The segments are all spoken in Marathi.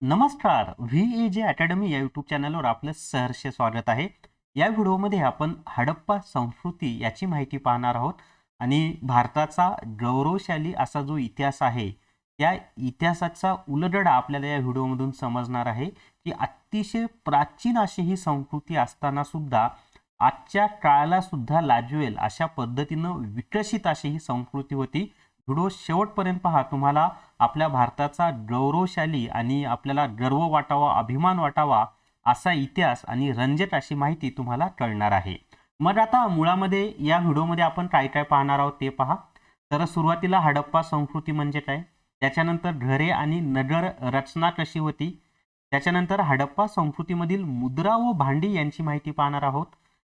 नमस्कार. VAJ अकॅडमी या यूट्यूब चॅनलवर आपलं सहर्ष स्वागत आहे. या व्हिडिओमध्ये आपण हडप्पा संस्कृती याची माहिती पाहणार आहोत आणि भारताचा गौरवशाली असा जो इतिहास आहे, त्या इतिहासाचा उलगडा आपल्याला या व्हिडिओमधून समजणार आहे, की अतिशय प्राचीन अशी ही संस्कृती असताना सुद्धा आजच्या काळाला सुद्धा लाजवेल अशा पद्धतीनं विकसित अशी ही संस्कृती होती. व्हिडिओ शेवटपर्यंत पहा. तुम्हाला आपल्या भारताचा गौरवशाली आणि आपल्याला गर्व वाटावा, अभिमान वाटावा असा इतिहास आणि रंजक अशी माहिती तुम्हाला कळणार आहे. मग आता मुळामध्ये या व्हिडिओमध्ये आपण काय काय पाहणार आहोत ते पहा. तर सुरुवातीला हडप्पा संस्कृती म्हणजे काय, त्याच्यानंतर घरे आणि नगर रचना कशी होती, त्याच्यानंतर हडप्पा संस्कृतीमधील मुद्रा व भांडी यांची माहिती पाहणार आहोत,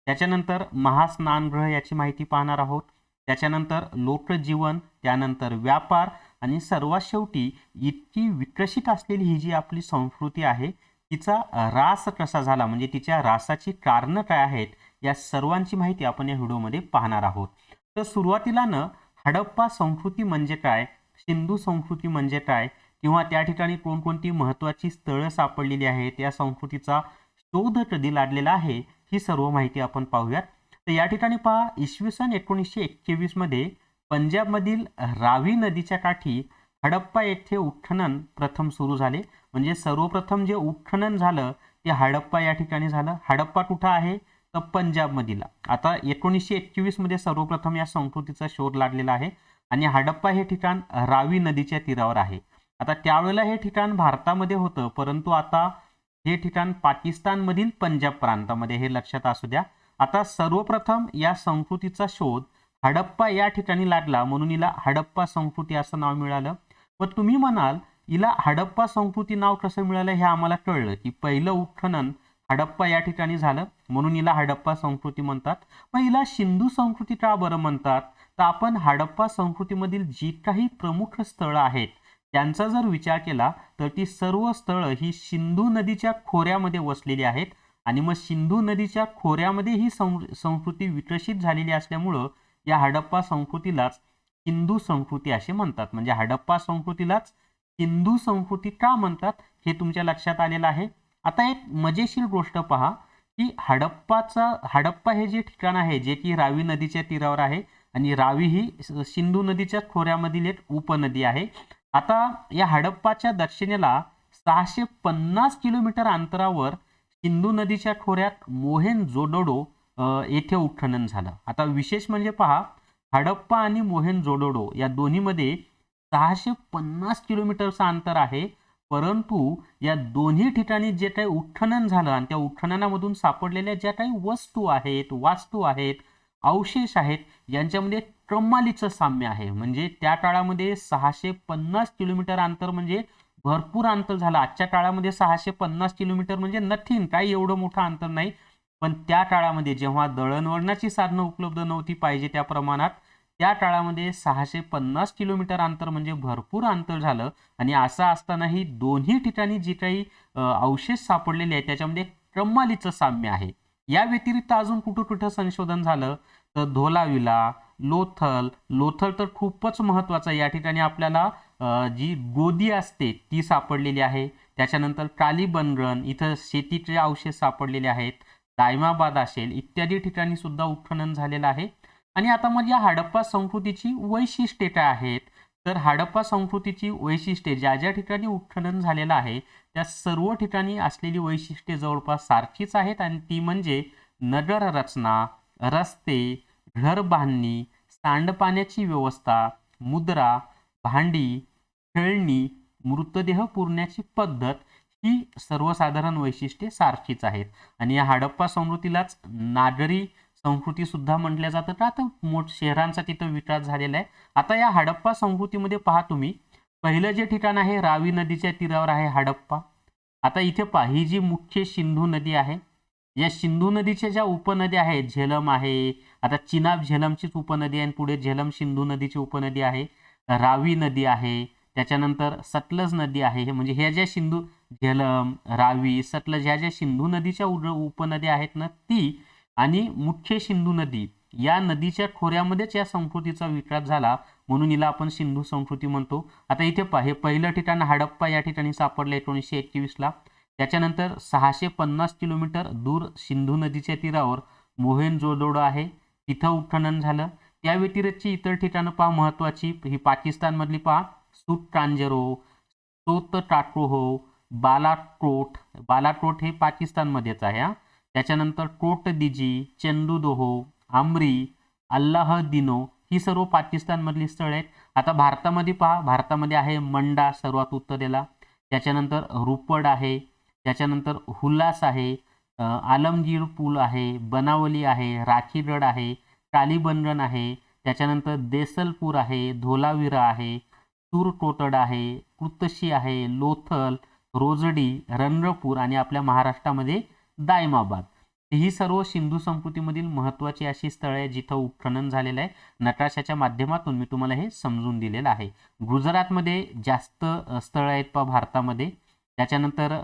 त्याच्यानंतर महास्नानगृह याची माहिती पाहणार आहोत, त्याच्यानंतर लोकजीवन, त्यानंतर व्यापार आणि सर्वात शेवटी इतकी विकसित असलेली ही जी आपली संस्कृती आहे तिचा ऱ्हास कसा झाला, म्हणजे तिच्या ऱ्हासाची कारणं काय आहेत, या सर्वांची माहिती आपण या व्हिडिओमध्ये पाहणार आहोत. तर सुरुवातीला हडप्पा संस्कृती म्हणजे काय, सिंधू संस्कृती म्हणजे काय, किंवा त्या ठिकाणी कोणकोणती महत्त्वाची स्थळं सापडलेली आहेत, या संस्कृतीचा शोध कधी लागलेला आहे, ही सर्व माहिती आपण पाहूयात. तर या ठिकाणी पहा, इसवी सन 1921 मध्ये पंजाबमधील रावी नदीच्या काठी हडप्पा येथे उत्खनन प्रथम सुरू झाले. म्हणजे सर्वप्रथम जे उत्खनन झालं ते हडप्पा या ठिकाणी झालं. हडप्पा कुठं आहे, तर पंजाबमधील. आता 1921 मध्ये सर्वप्रथम या संस्कृतीचा शोध लागलेला आहे आणि हडप्पा हे ठिकाण रावी नदीच्या तीरावर आहे. आता त्यावेळेला हे ठिकाण भारतामध्ये होतं, परंतु आता हे ठिकाण पाकिस्तानमधील पंजाब प्रांतामध्ये, हे लक्षात असू द्या. आता सर्वप्रथम या संस्कृतीचा शोध हडप्पा या ठिकाणी लागला, म्हणून हिला हडप्पा संस्कृती असं नाव मिळालं. मग तुम्ही म्हणाल हिला हडप्पा संस्कृती नाव कसं मिळालं, हे आम्हाला कळलं की पहिलं उत्खनन हडप्पा या ठिकाणी झालं, म्हणून हिला हडप्पा संस्कृती म्हणतात. मग हिला सिंधू संस्कृती का बरं म्हणतात, तर आपण हडप्पा संस्कृतीमधील जी काही प्रमुख स्थळं आहेत त्यांचा जर विचार केला तर ती सर्व स्थळं ही सिंधू नदीच्या खोऱ्यामध्ये वसलेली आहेत आणि मग सिंधू नदीच्या खोऱ्यामध्ये ही संस्कृती विकसित झालेली असल्यामुळं या हडप्पा संस्कृतीलाच सिंधू संस्कृती असे म्हणतात. म्हणजे हडप्पा संस्कृतीलाच सिंधू संस्कृती का म्हणतात हे तुमच्या लक्षात आलेलं आहे. आता एक मजेशीर गोष्ट पहा की हडप्पा हे जे ठिकाण आहे जे की रावी नदीच्या तीरावर आहे आणि रावी ही सिंधू नदीच्या खोऱ्यामधील एक उपनदी आहे. आता या हडप्पाच्या दक्षिणेला 650 किलोमीटर अंतरावर सिंधू नदीच्या खोऱ्यात मोहेनजोदडो येथे उत्खनन झालं. आता विशेष म्हणजे पहा, हडप्पा आणि मोहेनजोदडो या दोन्हीमध्ये 650 किलोमीटरचं अंतर आहे, परंतु या दोन्ही ठिकाणी जे काही उत्खनन झालं आणि त्या उत्खननामधून सापडलेल्या ज्या काही वस्तू आहेत, वास्तू आहेत, अवशेष आहेत, यांच्यामध्ये कमालीचं साम्य आहे. म्हणजे त्या काळामध्ये 650 किलोमीटर अंतर म्हणजे भरपूर अंतर झालं. आजच्या काळामध्ये 650 किलोमीटर म्हणजे नथिंग, काही एवढं मोठं अंतर नाही. पण त्या काळामध्ये जेव्हा दळणवळणाची साधनं उपलब्ध नव्हती पाहिजे त्या प्रमाणात, त्या काळामध्ये 650 किलोमीटर अंतर म्हणजे भरपूर अंतर झालं. आणि असं असतानाही दोन्ही ठिकाणी जे काही अवशेष सापडलेले आहेत त्याच्यामध्ये कमालीचं साम्य आहे. या व्यतिरिक्त अजून कुठं कुठं संशोधन झालं तर धोलाविला, लोथल तर खूपच महत्त्वाचं. या ठिकाणी आपल्याला जी गोदी असते ती सापडलेली आहे. त्याच्यानंतर कालीबंगन इथं शेतीचे अवशेष सापडलेले आहेत. दायमाबाद असेल इत्यादी ठिकाणी सुद्धा उत्खनन झालेलं आहे. आणि आता मग या हडप्पा संस्कृतीची वैशिष्ट्ये काय आहेत, तर हडप्पा संस्कृतीची वैशिष्ट्ये ज्या ज्या ठिकाणी उत्खनन झालेलं आहे त्या सर्व ठिकाणी असलेली वैशिष्ट्ये जवळपास सारखीच आहेत. आणि ती म्हणजे नगर रचना, रस्ते, घर बांधणी, सांडपाण्याची व्यवस्था, मुद्रा, भांडी, खेळणी, मृतदेह पुरण्याची पद्धत, ही सर्वसाधारण वैशिष्ट्ये सारखीच आहेत. आणि या हडप्पा संस्कृतीलाच नागरी संस्कृती सुद्धा म्हटल्या जातं का, तर शहरांचा तिथं विकास झालेला आहे. आता या हडप्पा संस्कृतीमध्ये पहा तुम्ही, पहिलं जे ठिकाण आहे रावी नदीच्या तीरावर आहे हडप्पा. आता इथे पहा, ही जी मुख्य सिंधू नदी आहे, या सिंधू नदीच्या ज्या उपनद्या आहेत, झेलम आहे, आता चिनाब झेलमचीच उपनदी आहे आणि पुढे झेलम सिंधू नदीची उपनदी आहे, रावी नदी आहे, त्याच्यानंतर सतलज नदी आहे. म्हणजे ह्या ज्या सिंधू, झेलम, रावी, सतलज ह्या ज्या सिंधू नदीच्या उपनद्या आहेत ना ती, आणि मुख्य सिंधू नदी या नदीच्या खोऱ्यामध्येच या संस्कृतीचा विकास झाला, म्हणून हिला आपण सिंधू संस्कृती म्हणतो. आता इथे पहा, हे पहिलं ठिकाण हडप्पा या ठिकाणी सापडलं 1921ला. त्याच्यानंतर 650 किलोमीटर दूर सिंधू नदीच्या तीरावर मोहेंजोदडो आहे, तिथं उत्खनन झालं. त्या व्यतिरिक्त इतर ठिकाणं पहा महत्वाची, ही पाकिस्तानमधली पहा, सूट्रांजरो, सोतटाट्रोहो, बालाकोट. बालाकोट हे पाकिस्तानमध्येच आहे हा. त्याच्यानंतर कोटदिजी, चंदुदोहो, आमरी, अल्लाहदिनो ही सर्व पाकिस्तानमधली स्थळे आहेत. आता भारतामध्ये पहा, भारतामध्ये आहे मंडा सर्वात उत्तरेला, त्याच्यानंतर रुपड आहे, त्याच्यानंतर हुल्लास आहे, आलमगीर पूल आहे, बनावली आहे, राखीगड आहे, कालीबंगन आहे, त्याच्यानंतर देसलपूर आहे, धोलावीरा आहे, तुरकोटड आहे, कुर्तशी आहे, लोथल, रोजडी, रंगपूर आणि आपल्या महाराष्ट्रामध्ये दायमाबाद. ही सर्व सिंधू संस्कृतीमधील महत्त्वाची अशी स्थळे आहेत जिथं उत्खनन झालेलं आहे. नकाशाच्या माध्यमातून मी तुम्हाला हे समजून दिलेलं आहे. गुजरातमध्ये जास्त स्थळं आहेत पहा भारतामध्ये. त्याच्यानंतर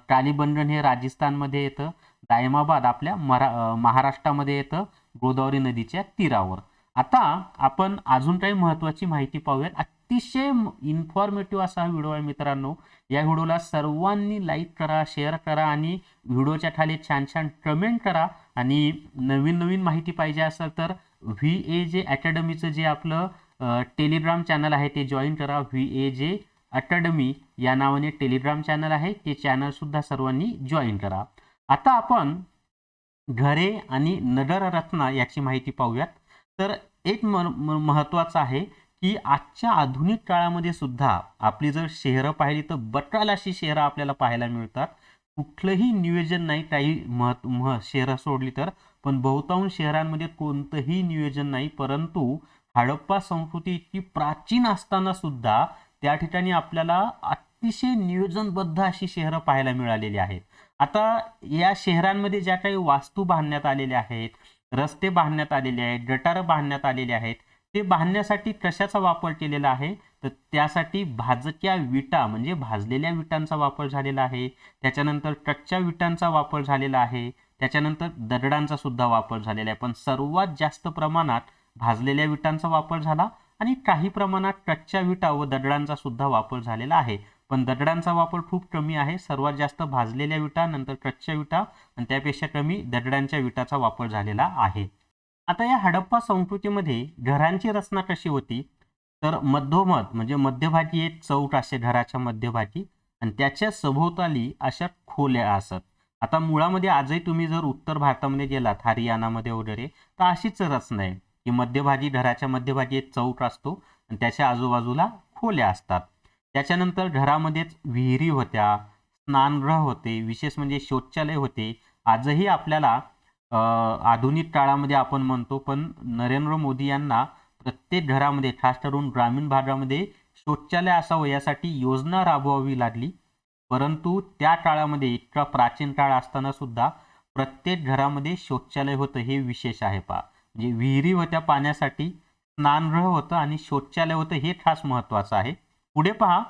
कालीबंगन हे राजस्थानमध्ये येतं, दायमाबाद आपल्या महाराष्ट्रामध्ये येतं, गोदावरी नदीच्या तीरावर. आता आपण अजून काही महत्त्वाची माहिती पाहूयात. अतिशय इन्फॉर्मेटिव्ह असा हा व्हिडिओ आहे मित्रांनो. या व्हिडिओला सर्वांनी लाईक करा, शेअर करा आणि व्हिडिओच्या खाली छान छान कमेंट करा. आणि नवीन नवीन माहिती पाहिजे असेल तर VAJ अकॅडमीचं जे आपलं टेलिग्राम चॅनल आहे ते जॉईन करा. VAJ अकॅडमी या नावाने टेलिग्राम चॅनल आहे, ते चॅनलसुद्धा सर्वांनी जॉईन करा. आता आपण घरे आणि नगररचना याची माहिती पाहूयात. तर एक महत्त्वाचं आहे की आजच्या आधुनिक काळामध्ये सुद्धा आपली जर शहरं पाहिली तर बटाल अशी शहरं आपल्याला पाहायला मिळतात. कुठलंही नियोजन नाही, काही शहरं सोडली तर, पण बहुतांश शहरांमध्ये कोणतंही नियोजन नाही. परंतु हडप्पा संस्कृती इतकी प्राचीन असताना सुद्धा त्या ठिकाणी आपल्याला अतिशय नियोजनबद्ध अशी शहरं पाहायला मिळालेली आहेत. आता या शहरांमध्ये ज्या काही वास्तू बांधण्यात आलेल्या आहेत, रस्ते बांधण्यात आलेले आहेत, गटारं बांधण्यात आलेले आहेत, ते बांधण्यासाठी कशाचा वापर केलेला आहे तर त्यासाठी भाजक्या विटा म्हणजे भाजलेल्या विटांचा वापर झालेला आहे. त्याच्यानंतर कच्च्या विटांचा वापर झालेला आहे, त्याच्यानंतर दगडांचा सुद्धा वापर झालेला आहे. पण सर्वात जास्त प्रमाणात भाजलेल्या विटांचा वापर झाला आणि काही प्रमाणात कच्च्या विटा व दगडांचा सुद्धा वापर झालेला आहे. पण दगडांचा वापर खूप कमी आहे. सर्वात जास्त भाजलेल्या विटा, नंतर कच्च्या विटा आणि त्यापेक्षा कमी दगडांच्या विटाचा वापर झालेला आहे. आता या हडप्पा संस्कृतीमध्ये घरांची रचना कशी होती तर मधोमध म्हणजे मध्यभागी एक चौक असे घराच्या मध्यभागी आणि त्याच्या सभोवताली अशा खोल्या असत. आता मुळामध्ये आजही तुम्ही जर उत्तर भारतामध्ये गेलात, हरियाणामध्ये वगैरे, तर अशीच रचना आहे की मध्यभागी घराच्या मध्यभागी एक चौक असतो आणि त्याच्या आजूबाजूला खोल्या असतात. त्याच्यानंतर घरामध्येच विहिरी होत्या, स्नानगृह होते, विशेष म्हणजे शौचालय होते. आजही आपल्याला आधुनिक काळामध्ये आपण म्हणतो, पण नरेंद्र मोदी यांना प्रत्येक घरामध्ये, खास करून ग्रामीण भागामध्ये शौचालय असावं यासाठी योजना राबवावी लागली. परंतु त्या काळामध्ये, इतका प्राचीन काळ असताना सुद्धा प्रत्येक घरामध्ये शौचालय होतं, हे विशेष आहे पहा. म्हणजे विहिरी होत्या पाण्यासाठी, स्नानगृह होतं आणि शौचालय होतं, हे खास महत्त्वाचं आहे. पुढे पहा,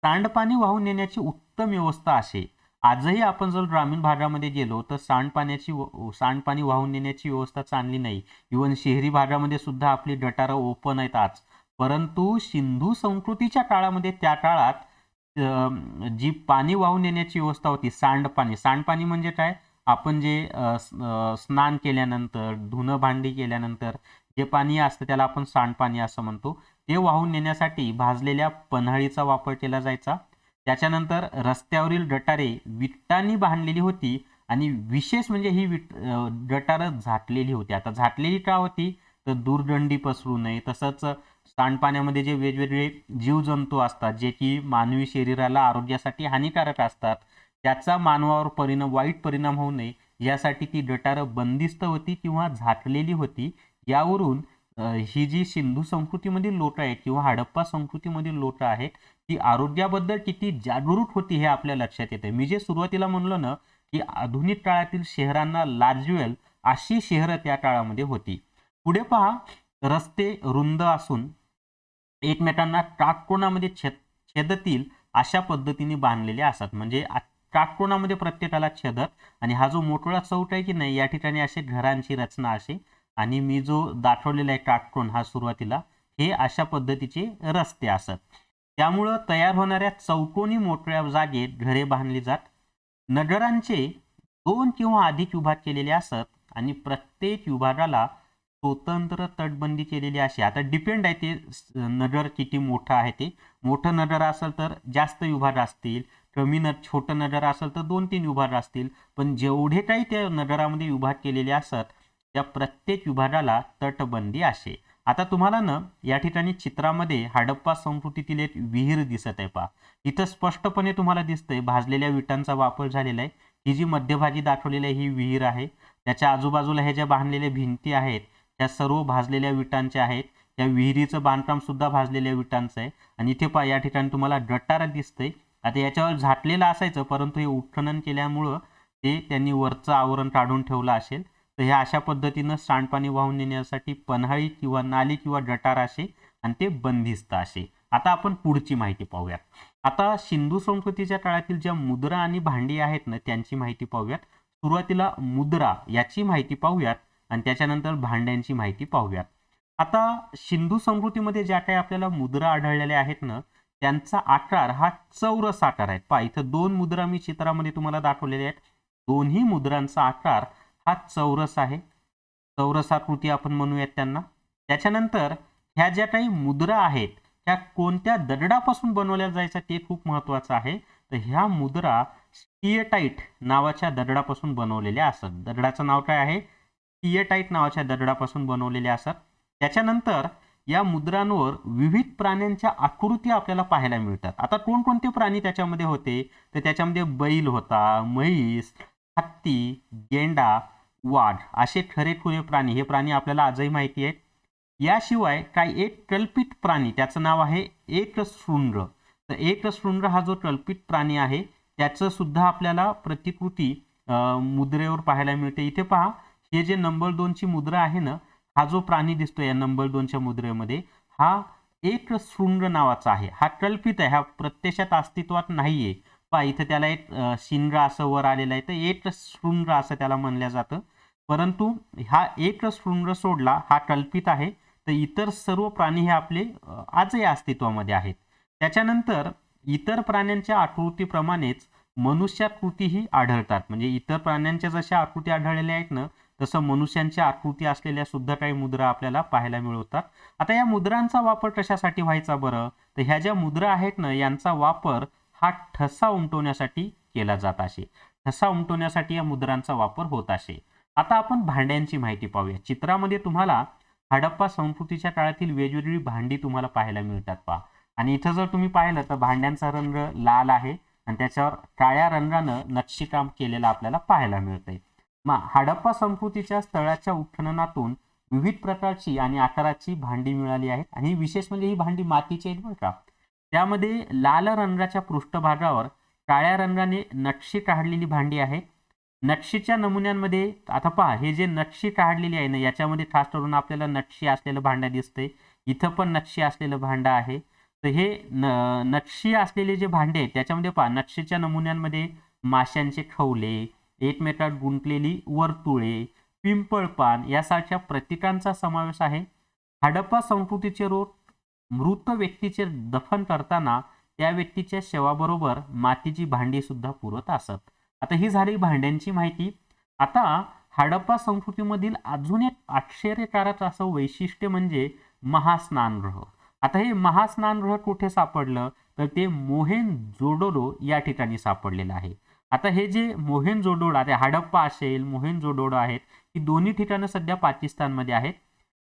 सांडपाणी वाहून नेण्याची उत्तम व्यवस्था असे. आजही आपण जर ग्रामीण भागामध्ये गेलो तर सांडपाणी वाहून नेण्याची व्यवस्था चांगली नाही. इव्हन शहरी भागामध्ये सुद्धा आपली गटारं ओपन आहेत आज. परंतु सिंधू संस्कृतीच्या काळामध्ये, त्या काळात जी पाणी वाहून नेण्याची व्यवस्था होती, सांडपाणी म्हणजे काय, आपण जे स्नान केल्यानंतर, धुणं भांडी केल्यानंतर जे पाणी असतं त्याला आपण सांडपाणी असं म्हणतो. ते वाहून नेण्यासाठी भाजलेल्या पन्हाळीचा वापर केला जायचा. त्याच्यानंतर रस्त्यावरील गटारे विटांनी बांधलेली होती आणि विशेष म्हणजे ही गटारं झाटलेली होती. आता झाटलेली का होती तर दुर्गंधी पसरू नये. तसंच सांडपाण्यामध्ये जे वेगवेगळे जीवजंतू असतात जे की मानवी शरीराला, आरोग्यासाठी हानिकारक असतात, त्याचा मानवावर वाईट परिणाम होऊ नये यासाठी ती गटारं बंदिस्त होती किंवा झाकलेली होती. यावरून ही जी सिंधू संस्कृतीमधील लोकं आहेत किंवा हडप्पा संस्कृतीमधील लोकं आहेत ती आरोग्याबद्दल किती जागरूक होती हे आपल्या लक्षात येते. मी जे सुरुवातीला म्हणलो ना की आधुनिक काळातील शहरांना लाजवेल अशी शहरं त्या काळामध्ये होती. पुढे पहा, रस्ते रुंद असून एकमेकांना काटकोनामध्ये छेदतील अशा पद्धतीने बांधलेले असतात. म्हणजे काटकोनामध्ये प्रत्येकाला छेदत आणि हा जो मोकळा चौक आहे की नाही, या ठिकाणी असे घरांची रचना असे आणि मी जो दाखवलेला आहे काटकोन हा सुरुवातीला, हे अशा पद्धतीचे रस्ते असत. त्यामुळं तयार होणाऱ्या चौकोनी मोकळ्या जागेत घरे बांधली जात. नगरांचे 2 किंवा अधिक विभाग केलेले असत आणि प्रत्येक विभागाला स्वतंत्र तटबंदी केलेली अशी. आता डिपेंड आहे ते नगर किती मोठं आहे ते. मोठं नगर असेल तर जास्त विभाग असतील, छोटं नगर असेल तर 2-3 विभाग असतील. पण जेवढे काही त्या नगरामध्ये विभाग केलेले असत त्या प्रत्येक विभागाला तटबंदी असे. आता तुम्हाला ना या ठिकाणी चित्रामध्ये हडप्पा संस्कृतीतील एक विहीर दिसत आहे पहा. इथं स्पष्टपणे तुम्हाला दिसतंय भाजलेल्या विटांचा वापर झालेला आहे. ही जी मध्यभागी दाखवलेली आहे ही विहीर आहे. त्याच्या आजूबाजूला हे ज्या बांधलेल्या भिंती आहेत त्या सर्व भाजलेल्या विटांच्या आहेत. त्या विहिरीचं बांधकाम सुद्धा भाजलेल्या विटांचं आहे. आणि इथे पहा या ठिकाणी तुम्हाला गटार दिसतंय. आता याच्यावर झाकलेलं असायचं परंतु हे उत्खनन केल्यामुळं ते त्यांनी वरचं आवरण काढून ठेवलं असेल. तर ह्या अशा पद्धतीनं सांडपाणी वाहून नेण्यासाठी पन्हाळी किंवा नाली किंवा गटार असे आणि ते बंदिस्त असे. आता आपण पुढची माहिती पाहूयात. आता सिंधू संस्कृतीच्या काळातील ज्या मुद्रा आणि भांडी आहेत ना त्यांची माहिती पाहूयात. सुरुवातीला मुद्रा याची माहिती पाहूयात आणि त्याच्यानंतर भांड्यांची माहिती पाहूयात. आता सिंधू संस्कृतीमध्ये ज्या काही आपल्याला मुद्रा आढळलेल्या आहेत ना त्यांचा आकार हा चौरस आकार आहे. पहा इथं 2 मुद्रा मी चित्रामध्ये तुम्हाला दाखवलेल्या आहेत. दोन्ही मुद्रांचा आकार हा चौरस आहे. चौरसाकृती आपण म्हणूयात त्यांना. त्याच्यानंतर ह्या ज्या काही मुद्रा आहेत त्या कोणत्या दगडापासून बनवल्या जायच्या ते खूप महत्त्वाचं आहे. तर ह्या मुद्रा स्टिएटाईट नावाच्या दगडापासून बनवलेल्या असत. दगडाचं नाव काय आहे? स्टिएटाईट नावाच्या दगडापासून बनवलेल्या असत. त्याच्यानंतर या मुद्रांवर विविध प्राण्यांच्या आकृती आपल्याला पाहायला मिळतात. आता कोणकोणते प्राणी त्याच्यामध्ये होते? तर त्याच्यामध्ये बैल होता, म्हैस, हत्ती, गेंडा, वाघ असे खरेखुरे प्राणी. हे प्राणी आपल्याला आजही माहिती आहेत. याशिवाय काही एक कल्पित प्राणी त्याचं नाव आहे एकशृंग. तर एकशृंग हा जो कल्पित प्राणी आहे त्याचं सुद्धा आपल्याला प्रतिकृती मुद्रेवर पाहायला मिळते. इथे पहा हे जे नंबर 2 ची मुद्रा आहे ना हा जो प्राणी दिसतो या नंबर 2 च्या मुद्रेमध्ये हा एकशृंग नावाचा आहे. हा कल्पित आहे, हा प्रत्यक्षात अस्तित्वात नाहीये. पहा इथं त्याला एक शिंग असं वर आलेलं आहे तर एकशृंग असं त्याला म्हणलं जातं. परंतु हा एकशृंग सोडला हा कल्पित आहे. तर इतर सर्व प्राणी हे आपले आजही अस्तित्वामध्ये आहेत. त्याच्यानंतर इतर प्राण्यांच्या आकृतीप्रमाणेच मनुष्याकृतीही आढळतात. म्हणजे इतर प्राण्यांच्या जशा आकृती आढळलेल्या आहेत ना तसं मनुष्यांच्या आकृती असलेल्या सुद्धा काही मुद्रा आपल्याला पाहायला मिळतात. आता या मुद्रांचा वापर कशासाठी व्हायचा बरं? तर ह्या ज्या मुद्रा आहेत ना यांचा वापर हा ठसा उमटवण्यासाठी केला जात असे. ठसा उमटवण्यासाठी या मुद्रांचा वापर होत असे. आता आपण भांड्यांची माहिती पाहूया. चित्रामध्ये तुम्हाला हडप्पा संस्कृतीच्या काळातील वेगवेगळी भांडी तुम्हाला पाहायला मिळतात पहा. आणि इथं जर तुम्ही पाहिलं तर भांड्यांचा रंग लाल आहे आणि त्याच्यावर काळ्या रंगानं नक्षीकाम केलेलं आपल्याला पाहायला मिळतंय. हडप्पा संस्कृतीच्या स्थळाच्या उत्खननातून विविध प्रकारची आणि आकाराची भांडी मिळाली आहेत. आणि विशेष म्हणजे ही भांडी मातीची आहेत बरं का. त्यामध्ये लाल रंगाच्या पृष्ठभागावर काळ्या रंगाने नक्षी काढलेली भांडी आहेत. नक्षीच्या नमुन्यांमध्ये आता पहा हे जे नक्षी काढलेली आहे ना याच्यामध्ये खास करून आपल्याला नक्षी असलेलं भांडं दिसतंय. इथं पण नक्षी असलेलं भांडं आहे. तर हे नक्षी असलेले जे भांडे आहेत त्याच्यामध्ये पहा नक्षीच्या नमुन्यांमध्ये माशांचे खवले, एकमेकात गुंतलेली वर्तुळे, पिंपळपान यासारख्या प्रतीकांचा समावेश आहे. हडप्पा संस्कृतीचे रोग मृत व्यक्तीचे दफन करताना त्या व्यक्तीच्या शवाबरोबर मातीची भांडी सुद्धा पुरत असत. आता ही झाली भांड्यांची माहिती. आता हडप्पा संस्कृतीमधील अजून एक आश्चर्यकारक असं वैशिष्ट्य म्हणजे महास्नानगृह. आता हे महास्नानगृह कुठे सापडलं तर ते मोहेंजोदडो या ठिकाणी सापडलेलं आहे. आता हे जे मोहेंजोदडो आहे हडप्पा असेल मोहेंजोदडो आहेत ही दोन्ही ठिकाणं सध्या पाकिस्तानमध्ये आहेत.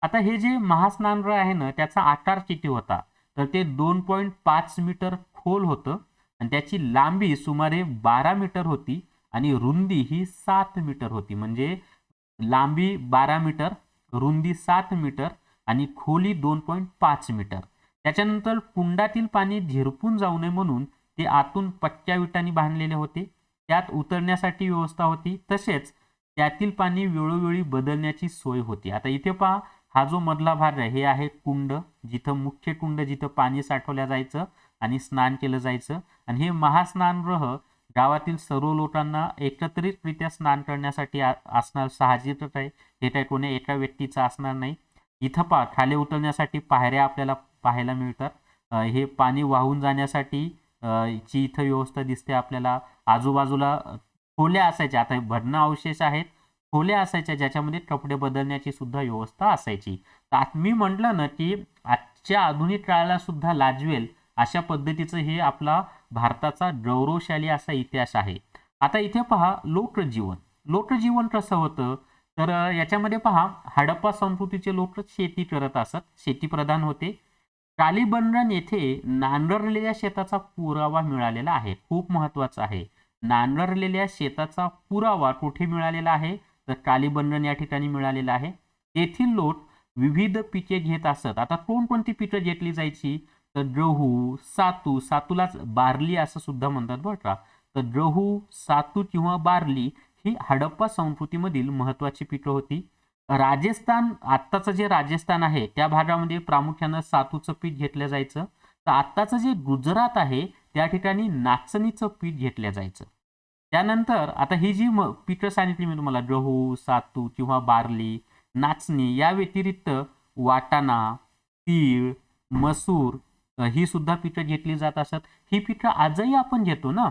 आता हे जे महास्नानगृह आहे ना त्याचा आकार किती होता तर ते 2.5 मीटर खोल होतं आणि त्याची लांबी सुमारे 12 मीटर होती आणि रुंदी ही 7 मीटर होती. म्हणजे लांबी 12 मीटर, रुंदी 7 मीटर आणि खोली 2.5 मीटर. त्याच्यानंतर कुंडातील पाणी झिरपून जाऊ नये म्हणून ते आतून पक्क्या विटांनी बांधलेले होते. त्यात उतरण्यासाठी व्यवस्था होती. तसेच त्यातील पाणी वेळोवेळी बदलण्याची सोय होती. आता इथे पहा हा जो मधला भाग आहे हे आहे कुंड, जिथं मुख्य कुंड जिथं पाणी साठवल्या जायचं आणि स्नान केलं जायचं. आणि हे महास्नानगृह गावातील सर्व लोकांना एकत्रितरित्या स्नान करण्यासाठी असणार, साहजिकच आहे. हे काही कोणी एका व्यक्तीचं असणार नाही. इथं पहा, खाली उतरण्यासाठी पायऱ्या आपल्याला पाहायला मिळतात. हे पाणी वाहून जाण्यासाठी ची इथं व्यवस्था दिसते आपल्याला. आजूबाजूला खोल्या असायच्या, आता भग्न अवशेष आहेत, खोल्या असायच्या ज्याच्यामध्ये कपडे बदलण्याची सुद्धा व्यवस्था असायची. तर मी म्हटलं ना की आजच्या आधुनिक काळाला सुद्धा लाजवेल अशा पद्धतीचं हे आपला भारताचा गौरवशाली असा इतिहास आहे. आता इथे पहा, लोकजीवन. लोकजीवन कसं होतं, तर याच्यामध्ये पहा, हडप्पा संस्कृतीचे लोक शेती करत असत, शेतीप्रधान होते. कालीबंगन येथे नांगरलेल्या शेताचा पुरावा मिळालेला आहे. खूप महत्वाचा आहे. नांगरलेल्या शेताचा पुरावा कुठे मिळालेला आहे, तर कालीबंगन या ठिकाणी मिळालेला आहे. तेथील लोक विविध पिके घेत असत. आता कोणकोणती पिकं घेतली जायची, तर गहू, सातू, सातूलाच बार्ली असं सुद्धा म्हणतात बरं का. तर गहू, सातू किंवा बार्ली ही हडप्पा संस्कृतीमधील महत्वाची पिकं होती. राजस्थान, आत्ताचं जे राजस्थान आहे त्या भागामध्ये प्रामुख्यानं सातूचं पीक घेतलं जायचं. तर आत्ताचं जे गुजरात आहे त्या ठिकाणी नाचणीचं पीक घेतलं जायचं. त्यानंतर आता ही जी पिकं सांगितली मी तुम्हाला, गहू, सातू किंवा बार्ली, नाचणी, या व्यतिरिक्त वाटाणा, तीळ, मसूर ही सुद्धा पिकं घेतली जात असत. ही पिकं आजही आपण घेतो ना.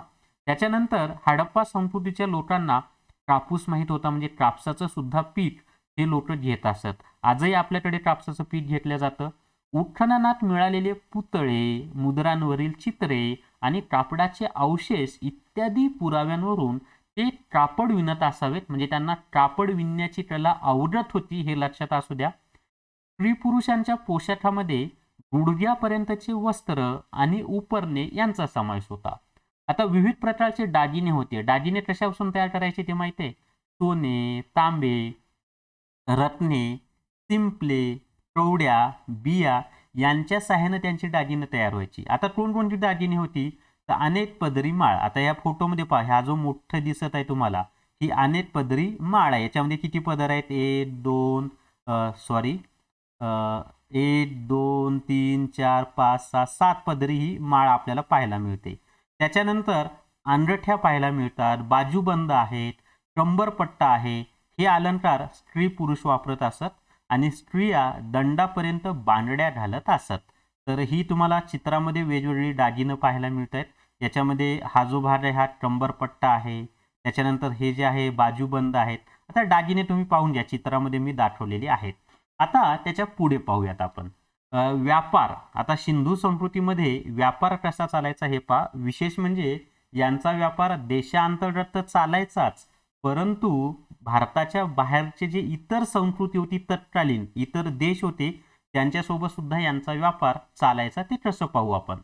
त्याच्यानंतर हडप्पा संस्कृतीच्या लोकांना कापूस माहीत होता, म्हणजे कापसाचं सुद्धा पीक हे लोक घेत असत. आजही आपल्याकडे कापसाचं पीक घेतलं जातं. उत्खननात मिळालेले पुतळे, मुद्रांवरील चित्रे आणि कापडाचे अवशेष इत्यादी पुराव्यांवरून ते कापड विणत असावेत, म्हणजे त्यांना कापड विणण्याची कला आवडत होती हे लक्षात असू द्या. स्त्री पुरुषांच्या पोशाखामध्ये गुडघ्यापर्यंतचे वस्त्र आणि उपरणे यांचा समावेश होता. आता विविध प्रकारचे दागिने होते. दागिने कशापासून तयार करायचे ते माहिती आहे? सोने, तांबे, रत्ने, शिंपले, कवड्या, बिया यांच्या सहाय्याने त्यांची दागिने तयार व्हायची. आता कोणकोणती दागिने होती, तर अनेक पदरी माळ. आता या फोटोमध्ये पहा, हा जो मोठं दिसत आहे तुम्हाला, ही अनेक पदरी माळ आहे. याच्यामध्ये किती पदर आहेत? 1 2 1 2 3 4 5 6 7 पदरी ही माळ आपल्याला पाहायला मिळते. त्याच्यानंतर अंगठ्या पाहायला मिळतात, बाजूबंद आहेत, कंबरपट्टा आहे. हे अलंकार स्त्री पुरुष वापरत असत आणि स्त्रिया दंडापर्यंत बांगड्या घालत असत. तर ही तुम्हाला चित्रामध्ये वेगवेगळी दागिनं पाहायला मिळत आहेत. याच्यामध्ये हा जो भाग आहे हा कंबरपट्टा आहे. त्याच्यानंतर हे जे आहे बाजूबंद आहेत. आता दागिने तुम्ही पाहून घ्या, चित्रामध्ये मी दाखवलेली आहेत. आता त्याच्या पुढे पाहूयात आपण. व्यापार. आता सिंधू संस्कृतीमध्ये व्यापार कसा चालायचा हे पहा. विशेष म्हणजे यांचा व्यापार देशांतर्गत तर चालायचाच, परंतु भारताच्या बाहेरचे जे इतर संस्कृती होती, तत्कालीन इतर देश होते, त्यांच्यासोबत सुद्धा यांचा व्यापार चालायचा. ते कसं पाहू आपण.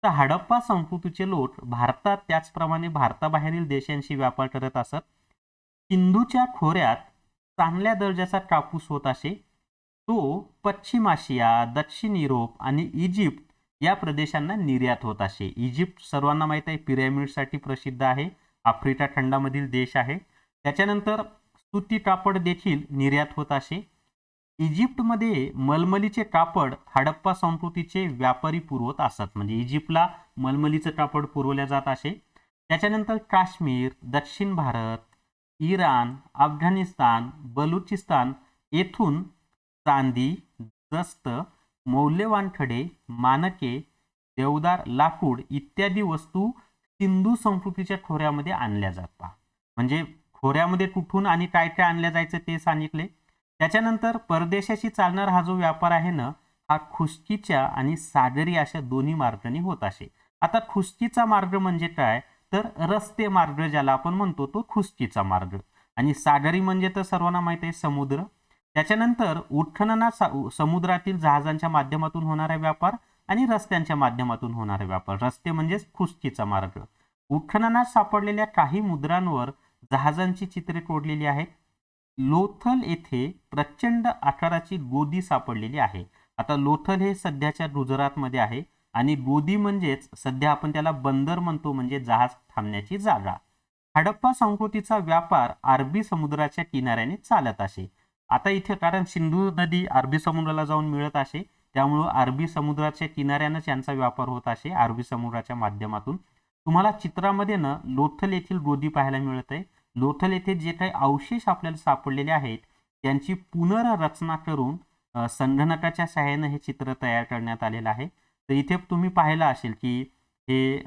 तर हडप्पा संस्कृतीचे लोक भारतात त्याचप्रमाणे भारताबाहेरील देशांशी व्यापार करत असत. सिंधूच्या खोऱ्यात चांगल्या दर्जाचा कापूस होत असे. तो पश्चिम आशिया, दक्षिण युरोप आणि इजिप्त या प्रदेशांना निर्यात होत असे. इजिप्त सर्वांना माहीत आहे, पिरॅमिडसाठी प्रसिद्ध आहे. आफ्रिका खंडामधील देश आहे. त्याच्यानंतर सुती कापड देखील निर्यात होत असे. इजिप्तमध्ये मलमलीचे कापड हडप्पा संस्कृतीचे व्यापारी पुरवत असत, म्हणजे इजिप्तला मलमलीचं कापड पुरवल्या जात असे. त्याच्यानंतर काश्मीर, दक्षिण भारत, इराण, अफगाणिस्तान, बलुचिस्तान येथून चांदी, जस्त, मौल्यवान खडे, मानके, देवदार लाकूड इत्यादी वस्तू सिंधू संस्कृतीच्या खोऱ्यामध्ये आणल्या जातात. म्हणजे खोऱ्यामध्ये कुठून आणि काय काय आणल्या जायचं ते सांगितले. त्याच्यानंतर परदेशाशी चालणारा हा जो व्यापार आहे ना, हा खुष्कीच्या आणि सागरी अशा दोन्ही मार्गाने होत असे. आता खुष्कीचा मार्ग म्हणजे काय, तर रस्ते मार्ग ज्याला आपण म्हणतो तो खुष्कीचा मार्ग, आणि सागरी म्हणजे तर सर्वांना माहित आहे समुद्र. त्याच्यानंतर उत्खननात समुद्रातील जहाजांच्या माध्यमातून होणारा व्यापार आणि रस्त्यांच्या माध्यमातून होणारा व्यापार. रस्ते म्हणजेच खुष्कीचा मार्ग. उत्खननात सापडलेल्या काही मुद्रांवर जहाजांची चित्रे कोरलेली आहेत. लोथल येथे प्रचंड आकाराची गोदी सापडलेली आहे. आता लोथल हे सध्याच्या गुजरातमध्ये आहे आणि गोदी म्हणजेच सध्या आपण त्याला बंदर म्हणतो, म्हणजे जहाज थांबण्याची जागा. हडप्पा संस्कृतीचा व्यापार अरबी समुद्राच्या किनाऱ्याने चालत असे. आता इथे कारण सिंधू नदी अरबी समुद्राला जाऊन मिळत असे, त्यामुळं अरबी समुद्राच्या किनाऱ्यानंच यांचा व्यापार होत असे, अरबी समुद्राच्या माध्यमातून. तुम्हाला चित्रामध्ये ना लोथल येथील गोदी पाहायला मिळत आहे. लोथल येथे जे काही अवशेष आपल्याला सापडलेले आहेत त्यांची पुनर्रचना करून संगणकाच्या सहाय्याने हे चित्र तयार करण्यात आलेलं आहे. तर इथे तुम्ही पाहिलं असेल की हे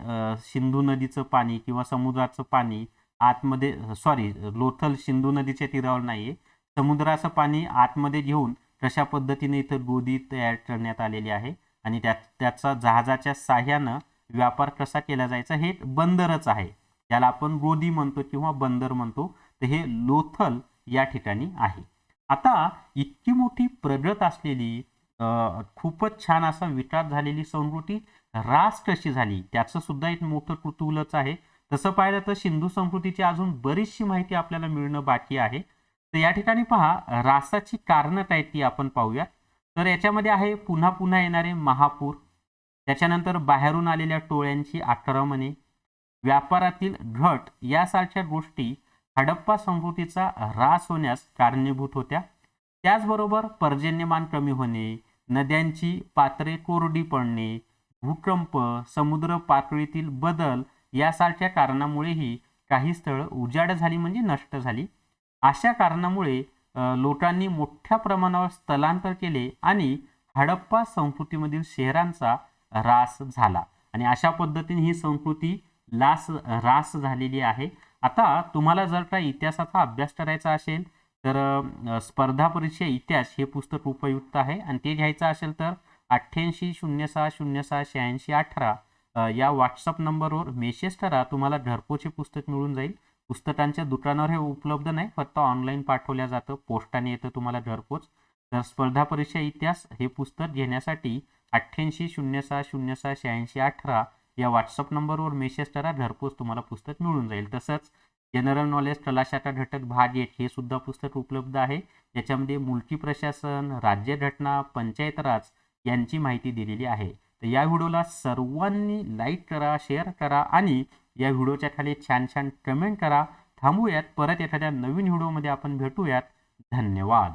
सिंधू नदीचं पाणी किंवा समुद्राचं पाणी आतमध्ये सॉरी लोथल सिंधू नदीच्या तीरावर नाहीये. समुद्राचं पाणी आतमध्ये घेऊन कशा पद्धतीने इथं गोदी तयार करण्यात आलेली आहे आणि त्याचा जहाजाच्या साहाय्यानं व्यापार कसा केला जायचा हे बंदरच आहे. त्याला आपण गोदी म्हणतो किंवा बंदर म्हणतो. तर हे लोथल या ठिकाणी आहे. आता इतकी मोठी प्रगत असलेली खूपच छान असा विकास झालेली संस्कृती ऱ्हास कशी झाली त्याचं सुद्धा एक मोठं कुतूहलच आहे. तसं पाहिलं तर सिंधू संस्कृतीची अजून बरीचशी माहिती आपल्याला मिळणं बाकी आहे. तर या ठिकाणी पहा ऱ्हासाची कारणं काय ती आपण पाहूयात. तर याच्यामध्ये आहे पुन्हा पुन्हा येणारे महापूर, त्याच्यानंतर बाहेरून आलेल्या टोळ्यांची आक्रमणे, व्यापारातील घट यासारख्या गोष्टी हडप्पा संस्कृतीचा ऱ्हास होण्यास कारणीभूत होत्या. त्याचबरोबर पर्जन्यमान कमी होणे, नद्यांची पात्रे कोरडी पडणे, भूकंप, समुद्र पातळीतील बदल यासारख्या कारणामुळेही काही स्थळं उजाड झाली म्हणजे नष्ट झाली. अशा कारणामुळे लोकांनी मोठ्या प्रमाणावर स्थलांतर केले आणि हडप्पा संस्कृतीमधील शहरांचा ऱ्हास झाला आणि अशा पद्धतीने ही संस्कृती ऱ्हास झालेली आहे. आता तुम्हाला जर का इतिहासाचा अभ्यास करायचा असेल तर स्पर्धा परीक्षा इतिहास हे पुस्तक उपयुक्त आहे आणि ते घ्यायचं असेल तर 8806068618 या व्हॉट्सअप नंबरवर मेसेज करा. तुम्हाला घरपोच पुस्तक मिळून जाईल. पुस्तकांच्या दुकानावर हे उपलब्ध नाही, फक्त ऑनलाईन पाठवल्या जातं, पोस्टाने येतं तुम्हाला घरपोच. तर स्पर्धा परीक्षा इतिहास हे पुस्तक घेण्यासाठी 8806068618 या व्हॉट्सअप नंबरवर मेसेज करा. घरपोच तुम्हाला पुस्तक मिळून जाईल. तसंच जनरल नॉलेज तलाशाचा घटक भाग 1 हे सुद्धा पुस्तक उपलब्ध आहे. याच्यामध्ये मुलकी प्रशासन, राज्यघटना, पंचायत राज यांची माहिती दिलेली आहे. तर या व्हिडिओला सर्वांनी लाईक करा, शेअर करा आणि या व्हिडिओच्या खाली छान छान कमेंट करा. थांबूयात, परत एखाद्या नवीन व्हिडिओमध्ये आपण भेटूयात. धन्यवाद.